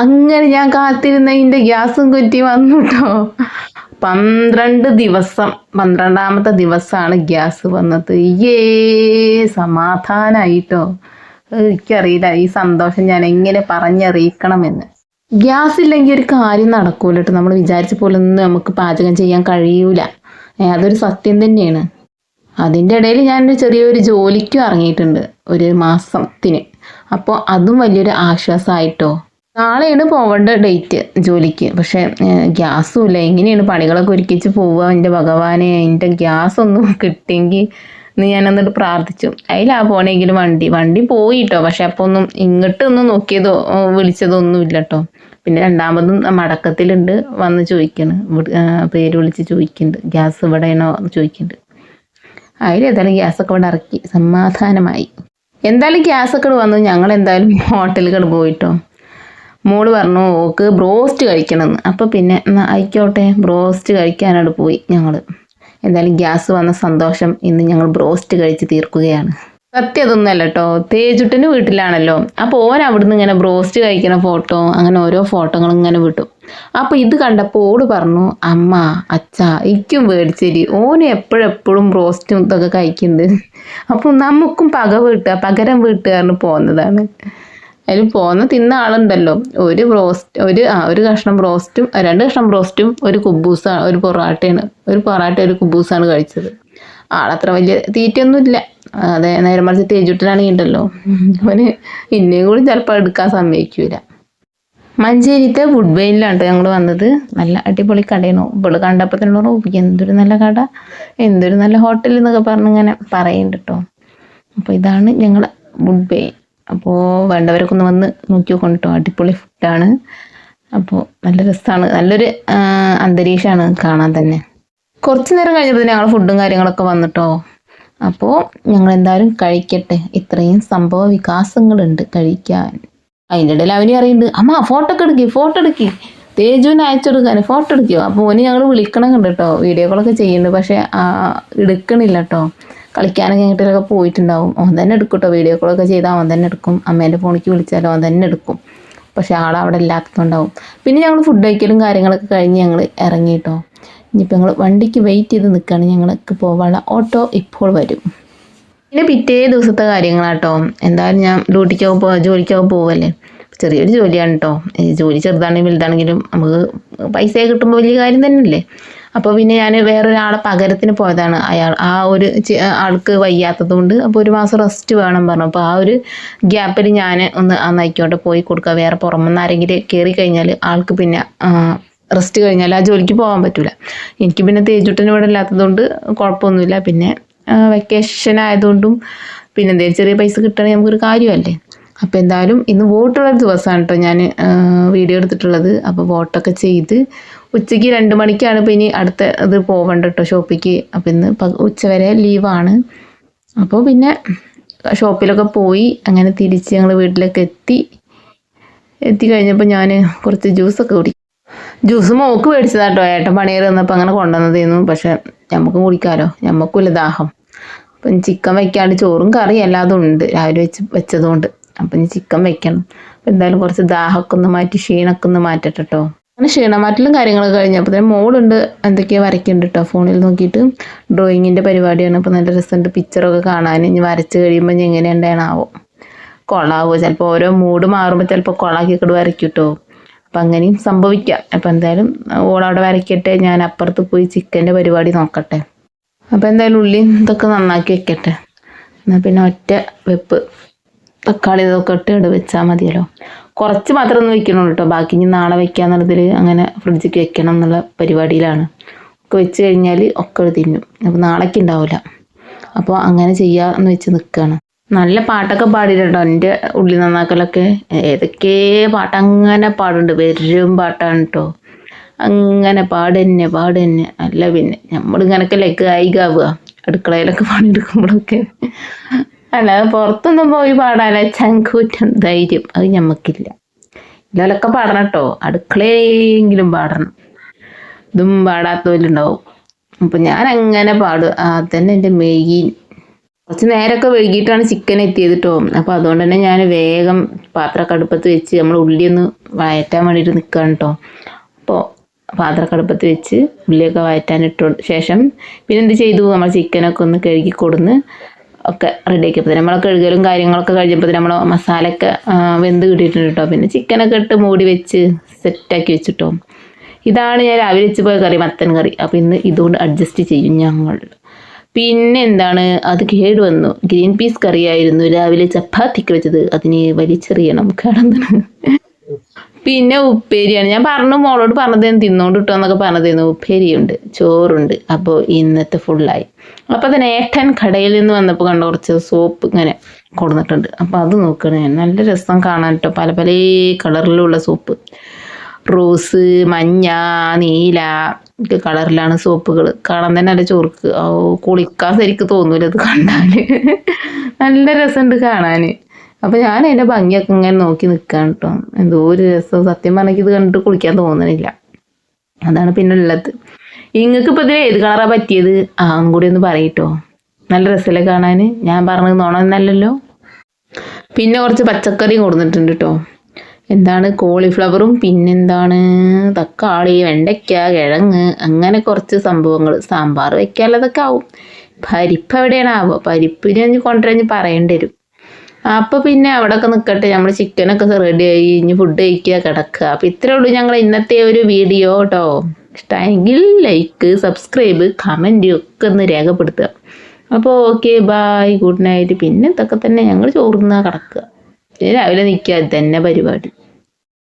അങ്ങനെ ഞാൻ കാത്തിരുന്നതിൻ്റെ ഗ്യാസും കുറ്റി വന്നു കേട്ടോ. 12 ദിവസം 12ാമത്തെ ദിവസമാണ് ഗ്യാസ് വന്നത്. സമാധാനായിട്ടോ. എനിക്കറിയില്ല ഈ സന്തോഷം ഞാൻ എങ്ങനെ പറഞ്ഞറിയിക്കണമെന്ന്. ഗ്യാസ് ഇല്ലെങ്കിൽ ഒരു കാര്യം നടക്കൂല കേട്ടോ. നമ്മൾ വിചാരിച്ച പോലെ ഒന്നും നമുക്ക് പാചകം ചെയ്യാൻ കഴിയൂല. അതൊരു സത്യം തന്നെയാണ്. അതിൻ്റെ ഇടയിൽ ഞാൻ ചെറിയൊരു ജോലിക്കും ഇറങ്ങിയിട്ടുണ്ട്, ഒരു മാസത്തിന്. അപ്പോൾ അതും വലിയൊരു ആശ്വാസമായിട്ടോ. നാളെയാണ് പോവേണ്ട ഡേറ്റ് ജോലിക്ക്. പക്ഷേ ഗ്യാസും ഇല്ല. എങ്ങനെയാണ് പണികളൊക്കെ ഒരുക്കിച്ച് പോവുക? എൻ്റെ ഭഗവാനെ, എൻ്റെ ഗ്യാസ് ഒന്നും കിട്ടിയെങ്കിൽ എന്ന് ഞാൻ എന്നിട്ട് പ്രാർത്ഥിച്ചു. അതിലാ പോണെങ്കിലും വണ്ടി പോയി കേട്ടോ. പക്ഷെ അപ്പോൾ ഒന്നും ഇങ്ങോട്ടൊന്നും നോക്കിയതോ വിളിച്ചതോ ഒന്നും ഇല്ല കേട്ടോ. പിന്നെ രണ്ടാമതും മടക്കത്തിലുണ്ട് വന്ന് ചോദിക്കണ്, പേര് വിളിച്ച് ചോദിക്കുന്നുണ്ട്, ഗ്യാസ് ഇവിടെയാണോ ചോദിക്കുന്നുണ്ട്. അതിലേതായാലും ഗ്യാസൊക്കെ ഇവിടെ ഇറക്കി സമാധാനമായി. എന്തായാലും ഗ്യാസൊക്കെ വന്നു. ഞങ്ങൾ എന്തായാലും ഹോട്ടലുകൾ പോയിട്ടോ. മോള് പറഞ്ഞു ഓക്ക് ബ്രോസ്റ്റ് കഴിക്കണമെന്ന്. അപ്പോൾ പിന്നെ ആയിക്കോട്ടെ ബ്രോസ്റ്റ് കഴിക്കാനോട് പോയി ഞങ്ങൾ. എന്തായാലും ഗ്യാസ് വന്ന സന്തോഷം ഇന്ന് ഞങ്ങൾ ബ്രോസ്റ്റ് കഴിച്ച് തീർക്കുകയാണ്. സത്യം അതൊന്നുമല്ല കേട്ടോ. തേജുട്ടന് വീട്ടിലാണല്ലോ. അപ്പോൾ ഓൻ അവിടുന്ന് ഇങ്ങനെ ബ്രോസ്റ്റ് കഴിക്കുന്ന ഫോട്ടോ, അങ്ങനെ ഓരോ ഫോട്ടോകൾ ഇങ്ങനെ വിട്ടു. അപ്പോൾ ഇത് കണ്ടപ്പോൾ ഓട് പറഞ്ഞു, അമ്മ അച്ഛാ എനിക്കും മേടിച്ചേരി. ഓന് എപ്പോഴെപ്പോഴും ബ്രോസ്റ്റും ഇതൊക്കെ കഴിക്കുന്നുണ്ട്. അപ്പോൾ നമുക്കും പകരം വീട്ടുകാരന് പോകുന്നതാണ്. അതിൽ പോന്ന് തിന്ന ആളുണ്ടല്ലോ. ഒരു കഷ്ണം ബ്രോസ്റ്റും 2 കഷ്ണം ബ്രോസ്റ്റും ഒരു കുബൂസാണ്, ഒരു പൊറാട്ട ഒരു കുബൂസാണ് കഴിച്ചത്. ആളത്ര വലിയ തീറ്റയൊന്നുമില്ല. അതെ, നേരെ മറിച്ച് തേജുട്ടനാണെങ്കിൽ ഉണ്ടല്ലോ, അവന് ഇന്നേയും കൂടി ചിലപ്പോൾ എടുക്കാൻ സമ്മതിക്കൂല. മഞ്ചേരിത്തെ വുഡ് വെയിലാണ് ഞങ്ങൾ വന്നത്. നല്ല അടിപൊളി കടയാണ്. ഇവള് കണ്ടപ്പോൾ തന്നെ എന്തൊരു നല്ല കട, എന്തൊരു നല്ല ഹോട്ടൽ എന്നൊക്കെ പറഞ്ഞിങ്ങനെ പറയുന്നുണ്ട് കേട്ടോ. അപ്പോൾ ഇതാണ് ഞങ്ങളുടെ വുഡ് വെയിൽ. അപ്പോൾ വേണ്ടവരൊക്കെ ഒന്ന് വന്ന് നോക്കി നോക്കണം കേട്ടോ. അടിപൊളി ഫുഡാണ്. അപ്പോൾ നല്ല രസമാണ്, നല്ലൊരു അന്തരീക്ഷമാണ് കാണാൻ തന്നെ. കുറച്ച് നേരം കഴിഞ്ഞപ്പോൾ ഞങ്ങൾ ഫുഡും കാര്യങ്ങളൊക്കെ വന്നിട്ടോ. അപ്പോൾ ഞങ്ങൾ എന്തായാലും കഴിക്കട്ടെ. ഇത്രയും സംഭവ വികാസങ്ങളുണ്ട് കഴിക്കാൻ. അതിൻ്റെ ഇടയിൽ അവനും അറിയുന്നുണ്ട്, അമ്മ ഫോട്ടോ എടുക്കി തേജുവിനെ അയച്ചെടുക്കാൻ ഫോട്ടോ എടുക്കുമോ. അപ്പോൾ ഓന് ഞങ്ങൾ വിളിക്കണം കണ്ട് കേട്ടോ. വീഡിയോ കോളൊക്കെ ചെയ്യുന്നുണ്ട്, പക്ഷേ എടുക്കണില്ല കേട്ടോ. കളിക്കാനൊക്കെ എങ്ങോട്ടൊക്കെ പോയിട്ടുണ്ടാവും. അവൻ തന്നെ എടുക്കും കേട്ടോ. വീഡിയോ കോളൊക്കെ ചെയ്താൽ അവൻ തന്നെ എടുക്കും. അമ്മേൻ്റെ ഫോണിലേക്ക് വിളിച്ചാലും അവൻ തന്നെ എടുക്കും. പക്ഷേ ആളവിടെ ഇല്ലാത്തതുണ്ടാവും. പിന്നെ ഞങ്ങൾ ഫുഡ് കഴിക്കലും കാര്യങ്ങളൊക്കെ കഴിഞ്ഞ് ഞങ്ങൾ ഇറങ്ങി കേട്ടോ. ഇനിയിപ്പോൾ ഞങ്ങൾ വണ്ടിക്ക് വെയിറ്റ് ചെയ്ത് നിൽക്കുകയാണ്. ഞങ്ങൾക്ക് പോകാനുള്ള ഓട്ടോ ഇപ്പോൾ വരും. പിന്നെ പിറ്റേ ദിവസത്തെ കാര്യങ്ങളാട്ടോ. എന്തായാലും ഞാൻ ജോലിക്കൊക്കെ പോവല്ലേ. ചെറിയൊരു ജോലിയാണ് കേട്ടോ. ജോലി ചെറുതാണെങ്കിലും വലുതാണെങ്കിലും നമുക്ക് പൈസ കിട്ടുമ്പോൾ വലിയ കാര്യം തന്നെയല്ലേ. അപ്പോൾ പിന്നെ ഞാൻ വേറൊരാളെ പകരത്തിന് പോയതാണ്. ആൾക്ക് വയ്യാത്തത് കൊണ്ട് അപ്പോൾ ഒരു മാസം റെസ്റ്റ് വേണം പറഞ്ഞു. അപ്പോൾ ആ ഒരു ഗ്യാപ്പിൽ ഞാൻ ഒന്ന് അന്നായിക്കോട്ടെ പോയി കൊടുക്കുക. വേറെ പുറമെന്ന് ആരെങ്കിലും കയറി കഴിഞ്ഞാൽ ആൾക്ക് പിന്നെ റെസ്റ്റ് കഴിഞ്ഞാൽ ആ ജോലിക്ക് പോകാൻ പറ്റില്ല. എനിക്ക് പിന്നെ തേജുട്ടന് ഇവിടെ ഇല്ലാത്തതുകൊണ്ട് കുഴപ്പമൊന്നുമില്ല. പിന്നെ വെക്കേഷൻ ആയതുകൊണ്ടും പിന്നെ എന്തെങ്കിലും ചെറിയ പൈസ കിട്ടണമെങ്കിൽ നമുക്കൊരു കാര്യമല്ലേ. അപ്പോൾ എന്തായാലും ഇന്ന് വോട്ടുള്ളൊരു ദിവസമാണ് കേട്ടോ ഞാൻ വീഡിയോ എടുത്തിട്ടുള്ളത്. അപ്പോൾ വോട്ടൊക്കെ ചെയ്ത് ഉച്ചയ്ക്ക് 2 മണിക്കാണ് ഇപ്പോൾ ഇനി അടുത്ത ഇത് പോകണ്ട കേട്ടോ ഷോപ്പിലേക്ക്. അപ്പോൾ ഇന്ന് ഉച്ചവരെ ലീവാണ്. അപ്പോൾ പിന്നെ ഷോപ്പിലൊക്കെ പോയി അങ്ങനെ തിരിച്ച് ഞങ്ങൾ വീട്ടിലേക്ക് എത്തി കഴിഞ്ഞപ്പോൾ ഞാൻ കുറച്ച് ജ്യൂസൊക്കെ കുടിക്കും. ജ്യൂസ് മോക്ക് മേടിച്ചതാട്ടോ. ഏട്ടൻ പണിയേറി വന്നപ്പോൾ അങ്ങനെ കൊണ്ടുവന്നതായിരുന്നു. പക്ഷെ നമുക്കും കുടിക്കാമല്ലോ, നമുക്കുമില്ല ദാഹം. അപ്പം ചിക്കൻ വയ്ക്കാണ്ട് ചോറും കറി എല്ലാതും ഉണ്ട് രാവിലെ വെച്ചതുകൊണ്ട്. അപ്പം ഇനി ചിക്കൻ വെക്കണം. അപ്പം എന്തായാലും കുറച്ച് ദാഹമൊക്കെ ഒന്ന് മാറ്റി ക്ഷീണമൊക്കെ ഒന്ന് മാറ്റട്ടെ കേട്ടോ. അങ്ങനെ ക്ഷീണമാറ്റലും കാര്യങ്ങളൊക്കെ കഴിഞ്ഞപ്പോൾ തന്നെ മോളുണ്ട് എന്തൊക്കെയോ വരയ്ക്കുന്നുണ്ട് കേട്ടോ. ഫോണിൽ നോക്കിയിട്ട് ഡ്രോയിങ്ങിൻ്റെ പരിപാടിയാണ്. അപ്പോൾ നല്ല രസമുണ്ട് പിക്ചറൊക്കെ കാണാൻ. ഇനി വരച്ച് കഴിയുമ്പോൾ ഇനി എങ്ങനെയുണ്ടാണാവോ, കൊളാവോ. ചിലപ്പോൾ ഓരോ മൂഡ് മാറുമ്പോൾ ചിലപ്പോൾ കൊളാക്കിയിട്ട് വരയ്ക്കും കേട്ടോ. അപ്പം അങ്ങനെയും സംഭവിക്കാം. അപ്പം എന്തായാലും ഓളവിടെ വരയ്ക്കട്ടെ, ഞാൻ അപ്പുറത്ത് പോയി ചിക്കൻ്റെ പരിപാടി നോക്കട്ടെ. അപ്പോൾ എന്തായാലും ഉള്ളി ഇതൊക്കെ നന്നാക്കി വെക്കട്ടെ. എന്നാൽ പിന്നെ ഒറ്റ വെപ്പ് തക്കാളി ഇതൊക്കെ ഇട്ട് വെച്ചാൽ മതിയല്ലോ. കുറച്ച് മാത്രം ഒന്ന് വെക്കണുള്ളൂ കേട്ടോ. ബാക്കി ഇനി നാളെ വെക്കാന്നുള്ളതിൽ അങ്ങനെ ഫ്രിഡ്ജിക്ക് വെക്കണം എന്നുള്ള പരിപാടിയിലാണ്. ഒക്കെ വെച്ച് കഴിഞ്ഞാൽ ഒക്കെ തിന്നും. അപ്പോൾ നാളേക്ക് ഉണ്ടാവില്ല. അപ്പോൾ അങ്ങനെ ചെയ്യാമെന്ന് വെച്ച് നിൽക്കുകയാണ്. നല്ല പാട്ടൊക്കെ പാടിയിട്ടോ എൻ്റെ ഉള്ളി നന്നാക്കലൊക്കെ. ഏതൊക്കെ പാട്ട് അങ്ങനെ പാടുണ്ട്, വെറും പാട്ടാണ് കേട്ടോ. അങ്ങനെ പാടന്നെ അല്ല പിന്നെ നമ്മളിങ്ങനൊക്കെ ഗായികാവുക അടുക്കളയിലൊക്കെ പണിയെടുക്കുമ്പോഴൊക്കെ. അല്ലാതെ പുറത്തൊന്നും പോയി പാടാല്ല. ചങ്കൂറ്റം ധൈര്യം അത് ഞമ്മക്കില്ല. ഇതിലൊക്കെ പാടണം കേട്ടോ. അടുക്കളയെങ്കിലും പാടണം. ഇതും പാടാത്തവരുണ്ടാവും. അപ്പം ഞാൻ അങ്ങനെ പാടും. അതന്നെ എൻ്റെ മെയിൻ. കുറച്ച് നേരമൊക്കെ വൈകിട്ടാണ് ചിക്കൻ എത്തിയത് കേട്ടോ. അപ്പോൾ അതുകൊണ്ട് തന്നെ ഞാൻ വേഗം പാത്രമൊക്കെ അടുപ്പത്ത് വെച്ച് നമ്മൾ ഉള്ളിയൊന്ന് വഴറ്റാൻ വേണ്ടിയിട്ട് നിൽക്കുകയാണ് കേട്ടോ. അപ്പോൾ പാത്രമൊക്കെ അടുപ്പത്ത് വെച്ച് ഉള്ളിയൊക്കെ വഴറ്റാനിട്ട് ശേഷം പിന്നെ എന്ത് ചെയ്തു, നമ്മൾ ചിക്കനൊക്കെ ഒന്ന് കഴുകി കൊടുന്ന് ഒക്കെ റെഡിയാക്കിയപ്പോൾ നമ്മളെ കഴുകലും കാര്യങ്ങളൊക്കെ കഴിഞ്ഞപ്പോൾ നമ്മൾ മസാലയൊക്കെ വെന്ത് കിട്ടിയിട്ടുണ്ട് കേട്ടോ. പിന്നെ ചിക്കനൊക്കെ ഇട്ട് മൂടി വെച്ച് സെറ്റാക്കി വെച്ചിട്ടോ. ഇതാണ് ഞാൻ രാവിലെ വെച്ച് പോയ കറി, മത്തൻ കറി. അപ്പോൾ ഇന്ന് ഇതുകൊണ്ട് അഡ്ജസ്റ്റ് ചെയ്യും ഞങ്ങൾ. പിന്നെ എന്താണ്, അത് കേട് വന്നു. ഗ്രീൻ പീസ് കറിയായിരുന്നു രാവിലെ ചപ്പാത്തിക്ക് വെച്ചത്, അതിന് വലിച്ചെറിയണം കിടന്നിന്. പിന്നെ ഉപ്പേരിയാണ്. ഞാൻ പറഞ്ഞു മോളോട് പറഞ്ഞത് തിന്നോണ്ട് കിട്ടുക എന്നൊക്കെ പറഞ്ഞതായിരുന്നു. ഉപ്പേരിയുണ്ട്, ചോറുണ്ട്. അപ്പോൾ ഇന്നത്തെ ഫുള്ളായി. അപ്പോൾ തന്നെ ഏട്ടൻ കടയിൽ നിന്ന് വന്നപ്പോൾ കണ്ട കുറച്ച് സോപ്പ് ഇങ്ങനെ കൊടുത്തിട്ടുണ്ട്. അപ്പോൾ അത് നോക്കണം ഞാൻ. നല്ല രസം കാണാൻ കേട്ടോ. പല പല കളറിലുള്ള സോപ്പ്, റോസ്, മഞ്ഞ, നീല ഒക്കെ കളറിലാണ് സോപ്പുകൾ. കാണാൻ തന്നെ നല്ല ചൊറുക്ക്. കുളിക്കാൻ ശരിക്ക് തോന്നൂല അത് കണ്ടാൽ. നല്ല രസമുണ്ട് കാണാൻ. അപ്പോൾ ഞാൻ അതിൻ്റെ ഭംഗിയൊക്കെ ഇങ്ങനെ നോക്കി നിൽക്കുകയാണ് കേട്ടോ. എന്തോ ഒരു രസം. സത്യം പറഞ്ഞെങ്കിൽ ഇത് കണ്ടിട്ട് കുളിക്കാൻ തോന്നണില്ല. അതാണ് പിന്നെ ഉള്ളത്. നിങ്ങൾക്ക് ഇപ്പോൾ ഇതിൽ ഏത് കളറാണ് പറ്റിയത് അതും കൂടി ഒന്ന് പറയട്ടോ. നല്ല രസമല്ലേ കാണാൻ. ഞാൻ പറഞ്ഞത് നോണമെന്നല്ലല്ലോ. പിന്നെ കുറച്ച് പച്ചക്കറിയും കൊടുത്തിട്ടുണ്ട് കേട്ടോ. എന്താണ്, കോളിഫ്ലവറും പിന്നെന്താണ് തക്കാളി, വെണ്ടയ്ക്ക, കിഴങ്ങ്, അങ്ങനെ കുറച്ച് സംഭവങ്ങൾ. സാമ്പാർ വെക്കാനുള്ളതൊക്കെ ആവും. പരിപ്പ് എവിടെയാണാവോ? പരിപ്പിന് ഞാൻ കൊണ്ടുവരാൻ പറയേണ്ടി വരും. അപ്പോൾ പിന്നെ അവിടെയൊക്കെ നിൽക്കട്ടെ. നമ്മൾ ചിക്കനൊക്കെ റെഡിയായി, ഇനി ഫുഡ് കഴിക്കുക, കിടക്കുക. അപ്പോൾ ഇത്രേ ഉള്ളൂ ഞങ്ങൾ ഇന്നത്തെ ഒരു വീഡിയോ കേട്ടോ. ഇഷ്ടമായെങ്കിൽ ലൈക്ക്, സബ്സ്ക്രൈബ്, കമൻറ്റ് ഒക്കെ ഒന്ന് രേഖപ്പെടുത്തുക. അപ്പോൾ ഓക്കെ, ബായ്, ഗുഡ് നൈറ്റ്. പിന്നെ ഇതൊക്കെ തന്നെ ഞങ്ങൾ ചോറുന്ന കിടക്കുക. രാവിലെ നിൽക്കുക, ഇത് തന്നെ പരിപാടി.